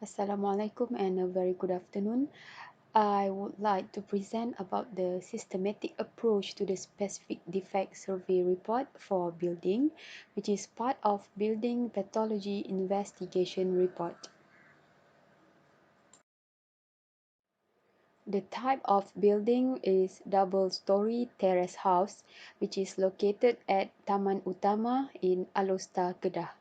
Assalamualaikum and a very good afternoon. I would like to present about the systematic approach to the specific defect survey report for building, which is part of building pathology investigation report. The type of building is double-story terrace house, which is located at Taman Utama in Alostar, Kedah.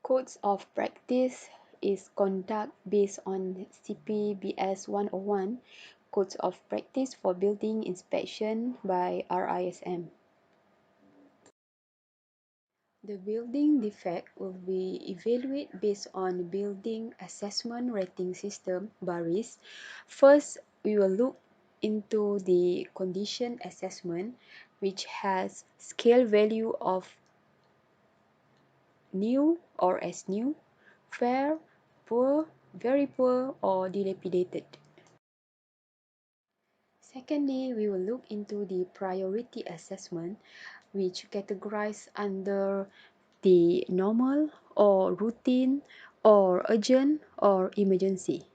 Codes of practice is conduct based on CPBS 101, Codes of Practice for Building Inspection by RISM. The building defect will be evaluated based on Building Assessment Rating System (BARIS). First, we will look into the condition assessment, which has scale value of new or as new, fair, poor, very poor, or dilapidated. Secondly, we will look into the priority assessment, which categorized under the normal or routine or urgent or emergency.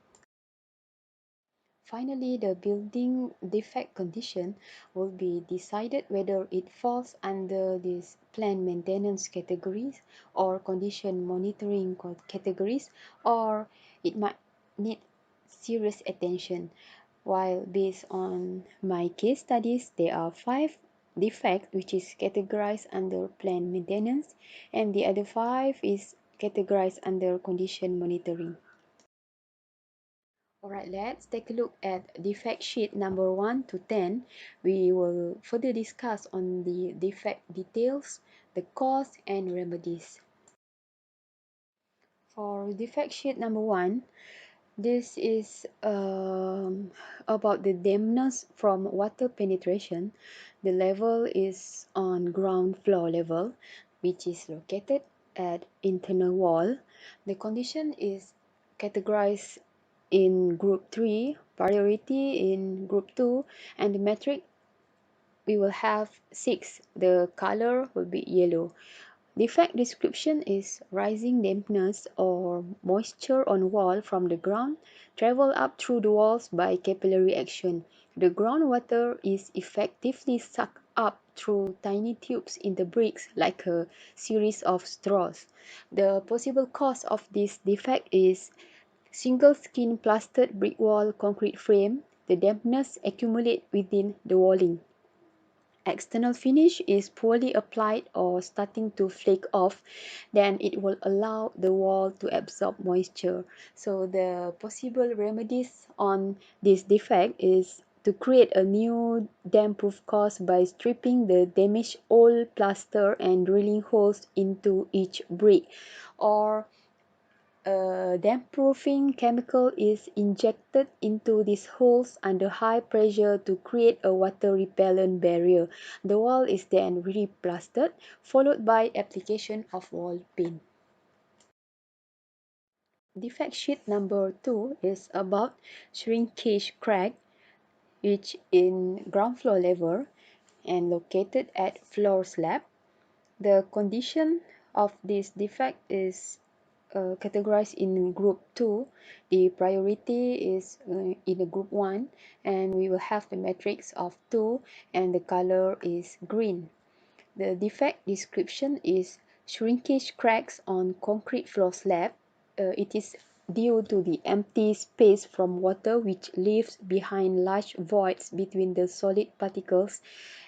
Finally, the building defect condition will be decided whether it falls under these planned maintenance categories or condition monitoring categories, or it might need serious attention. While based on my case studies, there are 5 defects which is categorized under planned maintenance, and the other 5 is categorized under condition monitoring. Alright, let's take a look at defect sheet number 1 to 10. We will further discuss on the defect details, the cause and remedies. For defect sheet number 1, this is about the dampness from water penetration. The level is on ground floor level, which is located at internal wall. The condition is categorized in group 3, priority in group 2, and the metric we will have 6. The color will be yellow. Defect description is rising dampness or moisture on wall from the ground travel up through the walls by capillary action. The groundwater is effectively sucked up through tiny tubes in the bricks like a series of straws. The possible cause of this defect is single skin plastered brick wall concrete frame. The dampness accumulate within the walling. External finish is poorly applied or starting to flake off, then it will allow the wall to absorb moisture. So the possible remedies on this defect is to create a new damp-proof course by stripping the damaged old plaster and drilling holes into each brick, or a damp-proofing chemical is injected into these holes under high pressure to create a water-repellent barrier. The wall is then re-plastered, followed by application of wall paint. Defect sheet number 2 is about shrinkage crack, which in ground floor level and located at floor slab. The condition of this defect is categorized in group 2. The priority is in the group 1, and we will have the matrix of 2 and the color is green. The defect description is shrinkage cracks on concrete floor slab. It is due to the empty space from water which leaves behind large voids between the solid particles,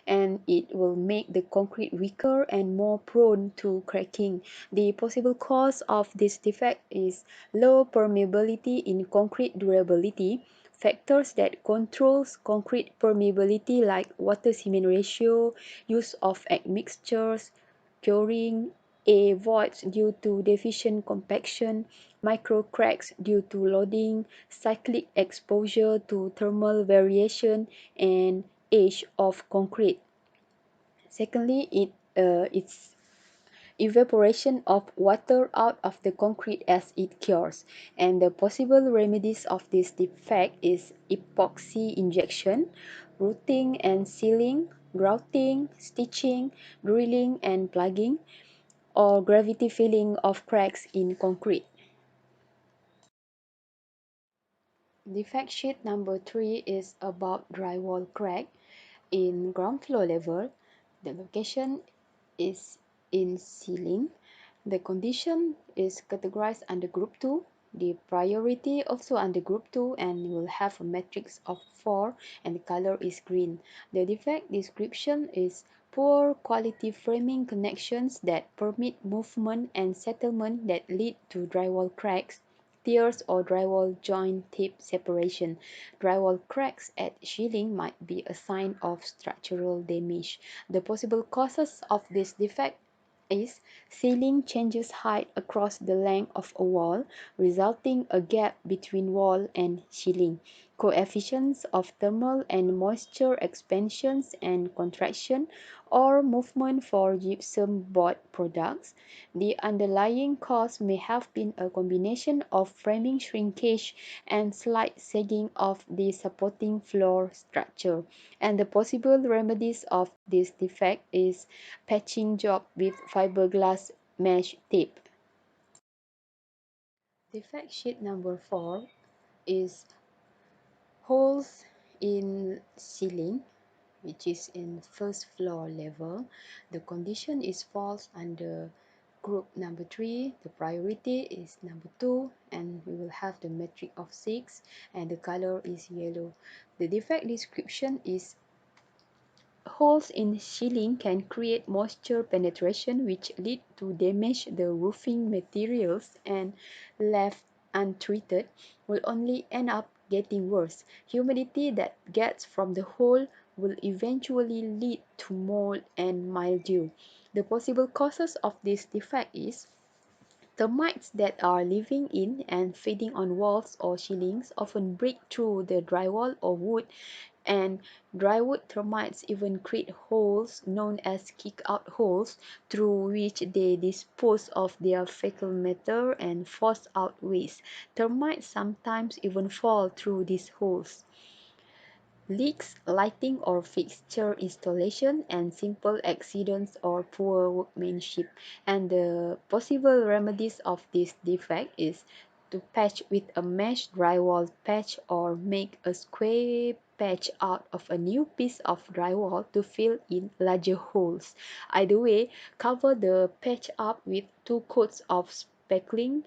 and it will make the concrete weaker and more prone to cracking. The possible cause of this defect is low permeability in concrete durability. Factors that controls concrete permeability like water-cement ratio, use of admixtures, curing, A voids due to deficient compaction, micro cracks due to loading, cyclic exposure to thermal variation, and age of concrete. Secondly, it's evaporation of water out of the concrete as it cures, and the possible remedies of this defect is epoxy injection, routing and sealing, grouting, stitching, drilling and plugging, or gravity filling of cracks in concrete. Defect sheet number 3 is about drywall crack in ground floor level. The location is in ceiling. The condition is categorized under group 2. The priority also under group 2 and will have a matrix of 4 and the color is green. The defect description is poor quality framing connections that permit movement and settlement that lead to drywall cracks, tears or drywall joint tip separation. Drywall cracks at ceiling might be a sign of structural damage. The possible causes of this defect is ceiling changes height across the length of a wall, resulting a gap between wall and ceiling. Coefficients of thermal and moisture expansions and contraction or movement for gypsum board products. The underlying cause may have been a combination of framing shrinkage and slight sagging of the supporting floor structure. And the possible remedies of this defect is patching job with fiberglass mesh tape. Defect sheet number 4 is holes in ceiling, which is in first floor level. The condition is false under group number 3. The priority is number 2 and we will have the metric of 6 and the color is yellow. The defect description is holes in ceiling can create moisture penetration which lead to damage the roofing materials and left untreated will only end up getting worse. Humidity that gets from the hole will eventually lead to mold and mildew. The possible causes of this defect is termites that are living in and feeding on walls or ceilings often break through the drywall or wood, and drywood termites even create holes known as kick-out holes through which they dispose of their fecal matter and force out waste. Termites sometimes even fall through these holes. Leaks, lighting or fixture installation, and simple accidents or poor workmanship. And the possible remedies of this defect is to patch with a mesh drywall patch or make a square patch out of a new piece of drywall to fill in larger holes. Either way, cover the patch up with 2 coats of spackling,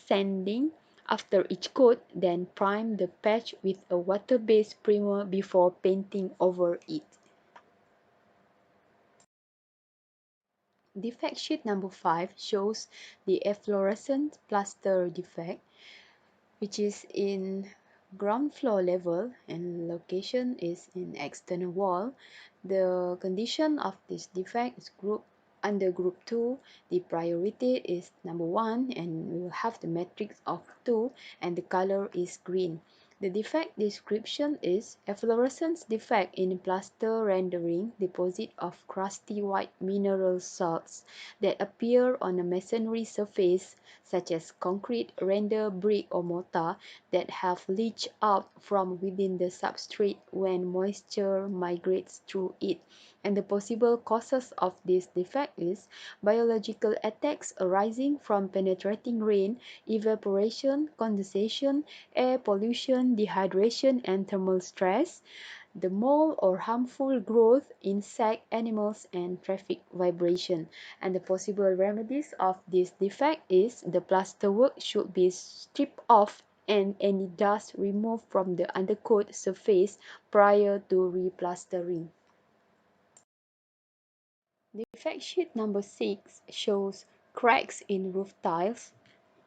sanding after each coat, then prime the patch with a water-based primer before painting over it. Defect sheet number 5 shows the efflorescent plaster defect, which is in ground floor level and location is in external wall. The condition of this defect is under group 2. The priority is number 1 and we will have the matrix of 2 and the color is green. The defect description is efflorescence defect in plaster rendering deposit of crusty white mineral salts that appear on a masonry surface such as concrete, render, brick or mortar that have leached out from within the substrate when moisture migrates through it. And the possible causes of this defect is biological attacks arising from penetrating rain, evaporation, condensation, air pollution, dehydration, and thermal stress, the mold or harmful growth, insect, animals, and traffic vibration. And the possible remedies of this defect is the plasterwork should be stripped off and any dust removed from the undercoat surface prior to replastering. Defect sheet number 6 shows cracks in roof tiles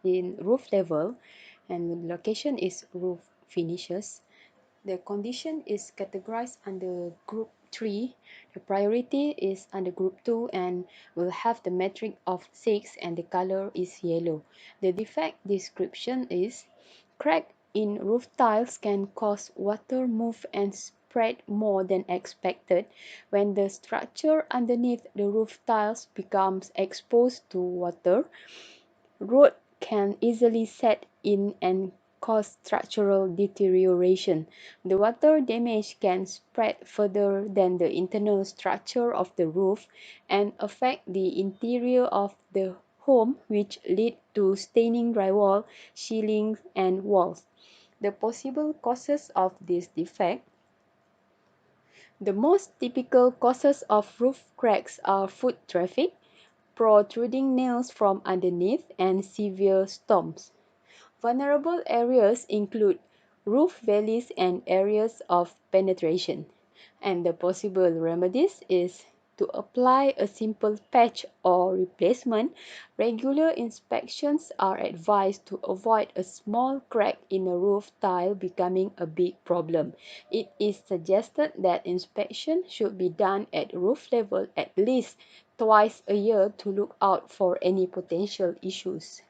in roof level and the location is roof finishes. The condition is categorized under group 3. The priority is under group 2 and will have the metric of 6 and the color is yellow. The defect description is crack in roof tiles can cause water move and spread more than expected when the structure underneath the roof tiles becomes exposed to water. Road can easily set in and cause structural deterioration. The water damage can spread further than the internal structure of the roof and affect the interior of the home, which lead to staining drywall, ceilings, and walls. The possible causes of this defect. The most typical causes of roof cracks are foot traffic, protruding nails from underneath, and severe storms. Vulnerable areas include roof valleys and areas of penetration, and the possible remedies is to apply a simple patch or replacement. Regular inspections are advised to avoid a small crack in a roof tile becoming a big problem. It is suggested that inspection should be done at roof level at least twice a year to look out for any potential issues.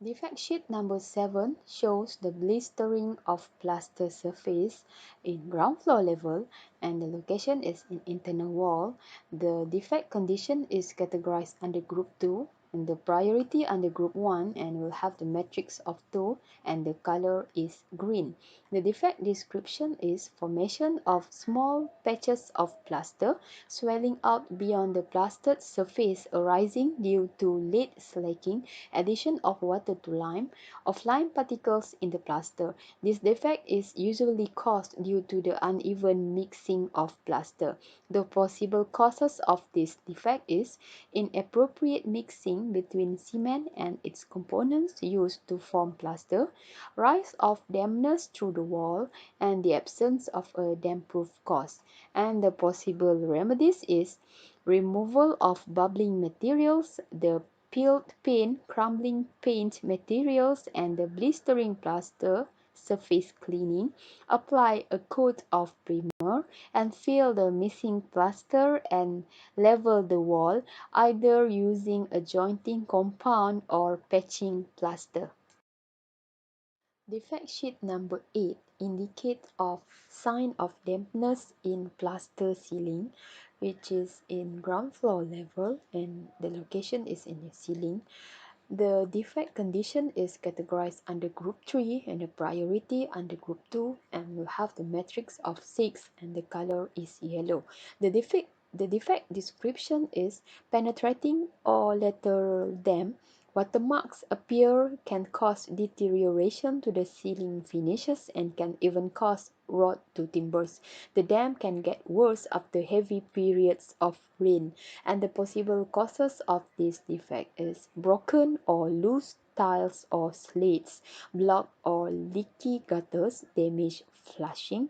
Defect sheet number 7 shows the blistering of plaster surface in ground floor level, and the location is in internal wall. The defect condition is categorized under group 2 and the priority under group 1 and will have the matrix of 2 and the color is green. The defect description is formation of small patches of plaster swelling out beyond the plastered surface arising due to lead slacking, addition of water to lime, of lime particles in the plaster. This defect is usually caused due to the uneven mixing of plaster. The possible causes of this defect is inappropriate mixing between cement and its components used to form plaster, rise of dampness through the wall, and the absence of a damp-proof course. And the possible remedies is removal of bubbling materials, the peeled paint, crumbling paint materials, and the blistering plaster, surface cleaning, apply a coat of primer, and fill the missing plaster and level the wall, either using a jointing compound or patching plaster. Defect sheet number 8 indicates of sign of dampness in plaster ceiling, which is in ground floor level and the location is in the ceiling. The defect condition is categorized under group 3 and the priority under group 2 and will have the matrix of 6 and the color is yellow. The defect description is penetrating or lateral damp. Watermarks appear can cause deterioration to the ceiling finishes and can even cause rot to timbers. The damp can get worse after heavy periods of rain, and the possible causes of this defect is broken or loose tiles or slates, blocked or leaky gutters, damaged flushing,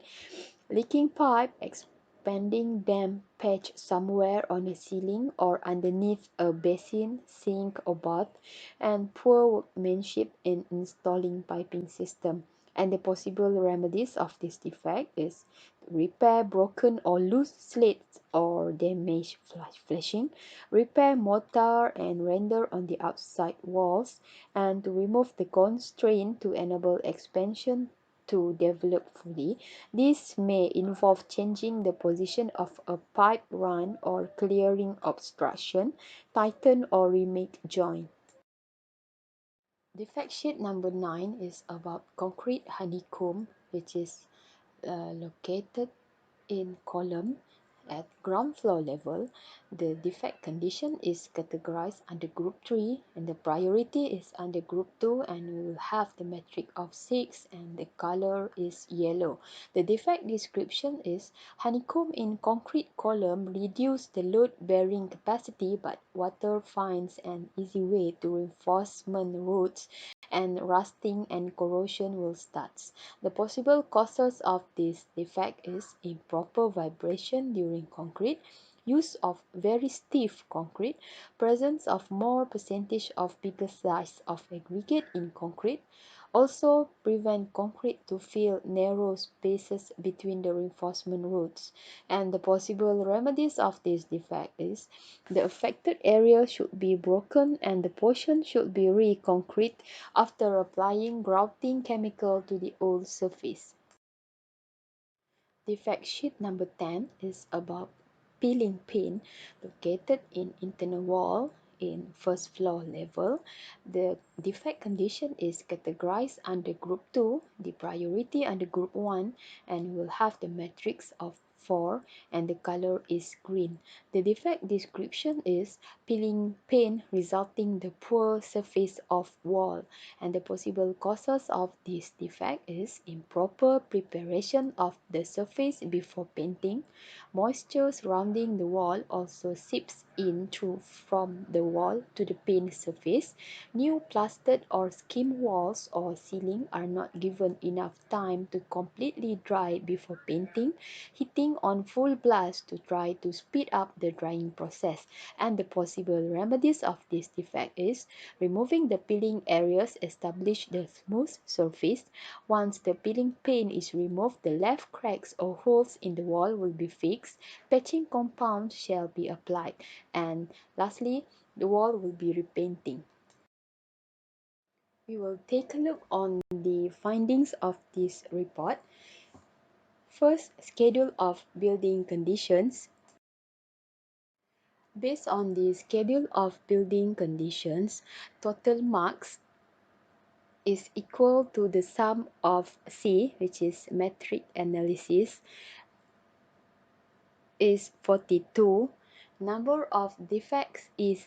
leaking pipe, expanding damp patch somewhere on a ceiling or underneath a basin, sink or bath, and poor workmanship in installing piping system. And the possible remedies of this defect is repair broken or loose slates or damaged flashing, repair mortar and render on the outside walls, and to remove the constraint to enable expansion to develop fully. This may involve changing the position of a pipe run or clearing obstruction, tighten or remake joint. Defect sheet number 9 is about concrete honeycomb, which is located in column at ground floor level. The defect condition is categorized under group 3 and the priority is under group 2 and we will have the metric of 6 and the color is yellow. The defect description is honeycomb in concrete column reduce the load bearing capacity, but water finds an easy way to reinforcement roots and rusting and corrosion will start. The possible causes of this defect is improper vibration during concrete, use of very stiff concrete, presence of more percentage of bigger size of aggregate in concrete, also prevent concrete to fill narrow spaces between the reinforcement roots. And the possible remedies of this defect is the affected area should be broken and the portion should be re-concrete after applying grouting chemical to the old surface. Defect sheet number 10 is about peeling paint located in internal wall in first floor level. The defect condition is categorized under group 2, the priority under group 1, and will have the matrix of 4 and the color is green. The defect description is peeling paint resulting the poor surface of wall, and the possible causes of this defect is improper preparation of the surface before painting. Moisture surrounding the wall also seeps in through from the wall to the paint surface. New plastered or skim walls or ceiling are not given enough time to completely dry before painting. Heating on full blast to try to speed up the drying process. And the possible remedies of this defect is removing the peeling areas, establish the smooth surface. Once the peeling paint is removed, the left cracks or holes in the wall will be fixed. Patching compound shall be applied. And lastly, the wall will be repainting. We will take a look on the findings of this report. First, schedule of building conditions. Based on the schedule of building conditions, total marks is equal to the sum of C, which is metric analysis, is 42. Number of defects is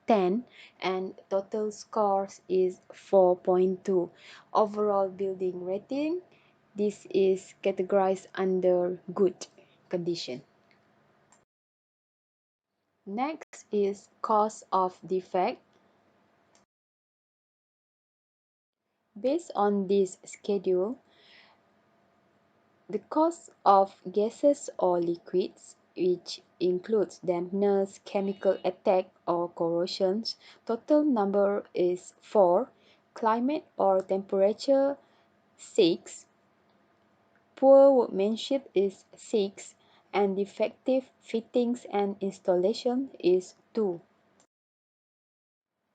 10 and total scores is 4.2. Overall building rating, this is categorized under good condition. Next is cause of defect. Based on this schedule, the cause of gases or liquids, which includes dampness, chemical attack or corrosions, total number is 4, climate or temperature 6, poor workmanship is 6, and defective fittings and installation is 2.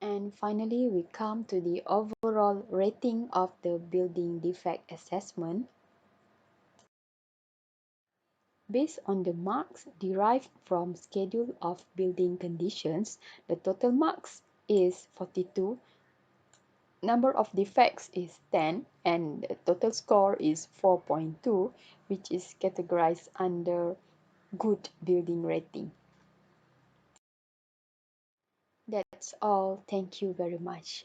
And finally, we come to the overall rating of the building defect assessment. Based on the marks derived from schedule of building conditions, the total marks is 42, number of defects is 10, and the total score is 4.2, which is categorized under good building rating. That's all. Thank you very much.